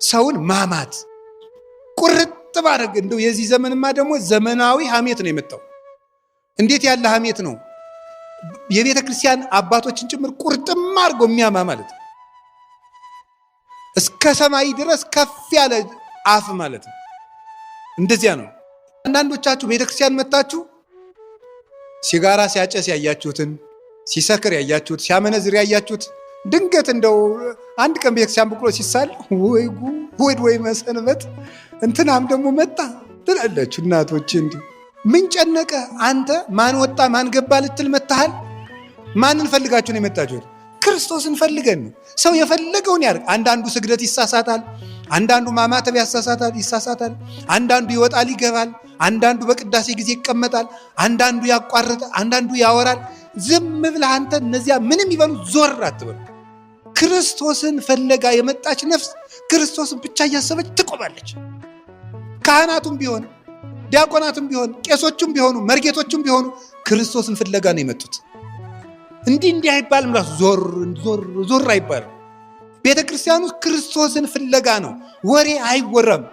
ሰውን ማማት ቁርጥ ማድረግ። እንደው የዚህ ዘመንማ ደግሞ ዘመናዊ ሐሜት ነው የመጣው። እንዴት ያለ ሐሜት ነው! የቤተ ክርስቲያን አባቶችን ጭምር ቁርጥም አድርጎ የሚያማ ማለት ነው። እስከ ሰማይ ድረስ ከፍ ያለ አፍ ማለት ነው። እንደዚያ ነው። አንዳንዶቻችሁ ቤተ ክርስቲያን መጣችሁ ሲጋራ ሲያጨስ ያያችሁትን፣ ሲሰክር ያያችሁት፣ ሲያመነዝር ያያችሁት ድንገት እንደው አንድ ቀን ቤተክርስቲያን ብሎ ሲሳል ወይ ጉድ ወይ መሰንበት እንትናም ደግሞ መጣ ትላለችሁ እናቶች። እንዲህ ምን ጨነቀ አንተ? ማን ወጣ ማን ገባ ልትል መታሃል? ማንን ፈልጋችሁ ነው የመጣችሁት? ክርስቶስን ፈልገን ነው። ሰው የፈለገውን ያድርግ። አንዳንዱ ስግደት ይሳሳታል፣ አንዳንዱ ማማተብ ይሳሳታል፣ አንዳንዱ ይወጣል ይገባል፣ አንዳንዱ በቅዳሴ ጊዜ ይቀመጣል፣ አንዳንዱ ያቋርጣል፣ አንዳንዱ ያወራል። ዝም ብለህ አንተ እነዚያ ምንም ይበሉ ዞር አትበሉ። ክርስቶስን ፈለጋ የመጣች ነፍስ ክርስቶስን ብቻ እያሰበች ትቆማለች። ካህናቱም ቢሆን ዲያቆናቱም ቢሆን ቄሶቹም ቢሆኑ መርጌቶቹም ቢሆኑ ክርስቶስን ፍለጋ ነው የመጡት። እንዲህ አይባልም። ራሱ ዞር አይባልም። ቤተ ክርስቲያኑ ክርስቶስን ፍለጋ ነው። ወሬ አይወራም።